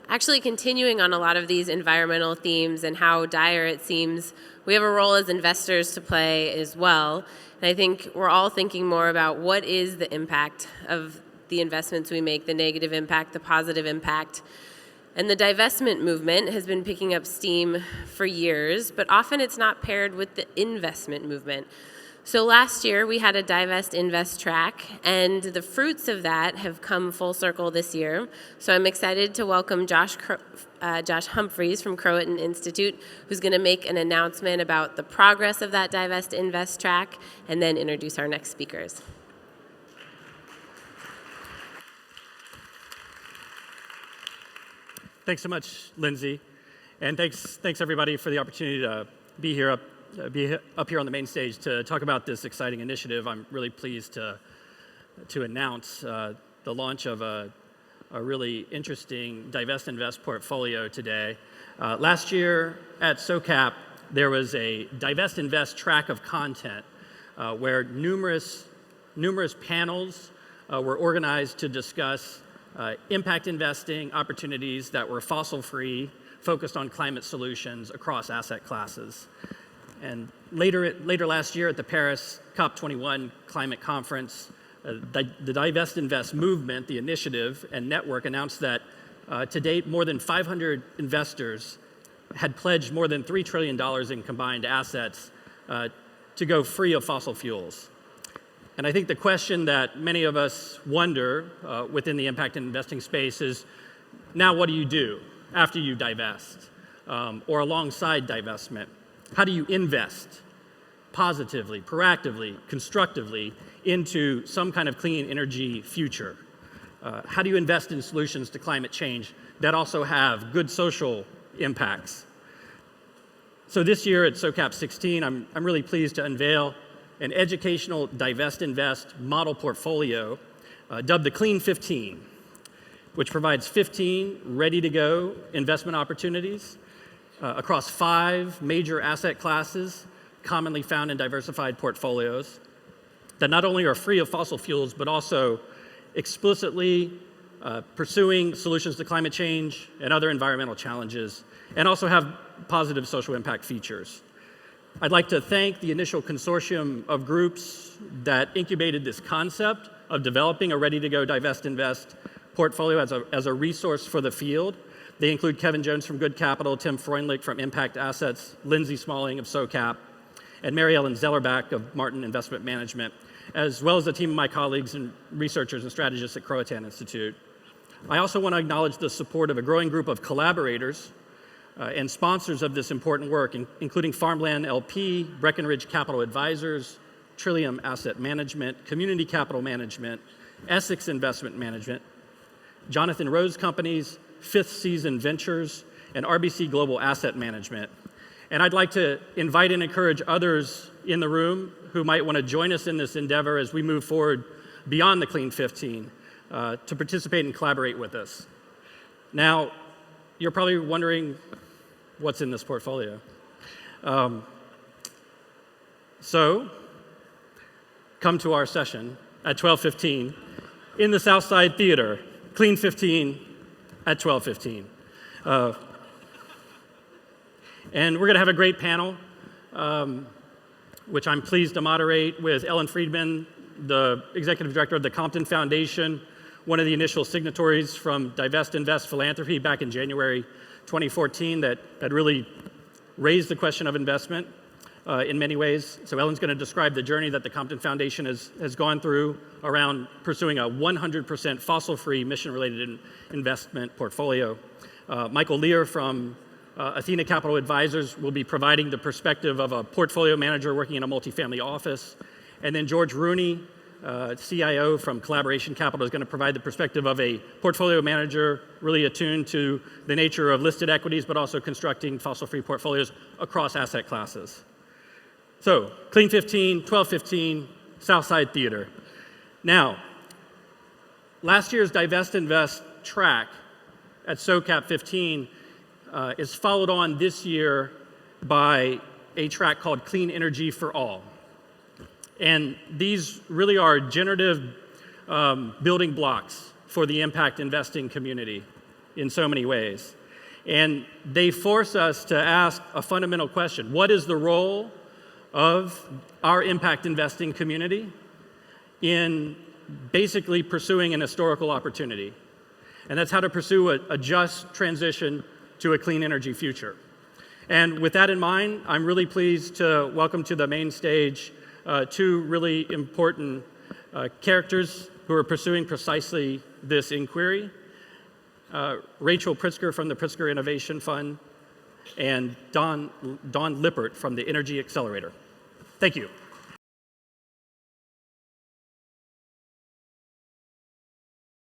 Actually, continuing on a lot of these environmental themes and how dire it seems, we have a role as investors to play as well. And I think we're all thinking more about what is the impact of the investments we make, the negative impact, the positive impact. And the divestment movement has been picking up steam for years, but often it's not paired with the investment movement. So last year we had a Divest Invest track, and the fruits of that have come full circle this year. So I'm excited to welcome Josh Humphreys from Croatan Institute, who's going to make an announcement about the progress of that Divest Invest track, and then introduce our next speakers. Thanks so much, Lindsay, and thanks everybody for the opportunity to be up here on the main stage to talk about this exciting initiative. I'm really pleased to announce the launch of a really interesting Divest Invest portfolio today. Last year at SOCAP, there was a Divest Invest track of content where numerous panels were organized to discuss impact investing opportunities that were fossil-free, focused on climate solutions across asset classes. And later last year at the Paris COP21 climate conference, the Divest Invest movement, the initiative and network announced that to date more than 500 investors had pledged more than $3 trillion in combined assets to go free of fossil fuels. And I think the question that many of us wonder within the impact investing space is, now what do you do after you divest or alongside divestment? How do you invest positively, proactively, constructively into some kind of clean energy future? How do you invest in solutions to climate change that also have good social impacts? So this year at SOCAP16, I'm really pleased to unveil an educational Divest Invest model portfolio dubbed the Clean 15, which provides 15 ready-to-go investment opportunities across 5 major asset classes commonly found in diversified portfolios that not only are free of fossil fuels, but also explicitly pursuing solutions to climate change and other environmental challenges, and also have positive social impact features. I'd like to thank the initial consortium of groups that incubated this concept of developing a ready-to-go Divest Invest portfolio as a resource for the field. They include Kevin Jones from Good Capital, Tim Freundlich from Impact Assets, Lindsay Smalling of SOCAP, and Mary Ellen Zellerbach of Martin Investment Management, as well as a team of my colleagues and researchers and strategists at Croatan Institute. I also want to acknowledge the support of a growing group of collaborators and sponsors of this important work, including Farmland LP, Breckenridge Capital Advisors, Trillium Asset Management, Community Capital Management, Essex Investment Management, Jonathan Rose Companies, Fifth Season Ventures, and RBC Global Asset Management. And I'd like to invite and encourage others in the room who might want to join us in this endeavor as we move forward beyond the Clean 15 to participate and collaborate with us. Now, you're probably wondering what's in this portfolio. So, come to our session at 12:15 in the Southside Theater, Clean 15 at 12:15. And we're going to have a great panel, which I'm pleased to moderate with Ellen Friedman, the Executive Director of the Compton Foundation, one of the initial signatories from Divest Invest Philanthropy back in January 2014 that really raised the question of investment in many ways. So Ellen's going to describe the journey that the Compton Foundation has gone through around pursuing a 100% fossil-free mission-related investment portfolio. Michael Lear from Athena Capital Advisors will be providing the perspective of a portfolio manager working in a multifamily office. And then George Rooney, CIO from Collaboration Capital, is going to provide the perspective of a portfolio manager really attuned to the nature of listed equities, but also constructing fossil-free portfolios across asset classes. So, Clean 15, 12:15, Southside Theater. Now, last year's Divest Invest track at SOCAP 15 is followed on this year by a track called Clean Energy for All. And these really are generative building blocks for the impact investing community. in so many ways. And they force us to ask a fundamental question. What is the role of our impact investing community in basically pursuing an historical opportunity? And that's how to pursue a just transition to a clean energy future. And with that in mind, I'm really pleased to welcome to the main stage two really important characters who are pursuing precisely this inquiry. Rachel Pritzker from the Pritzker Innovation Fund, and Don Lippert from the Energy Accelerator. Thank you.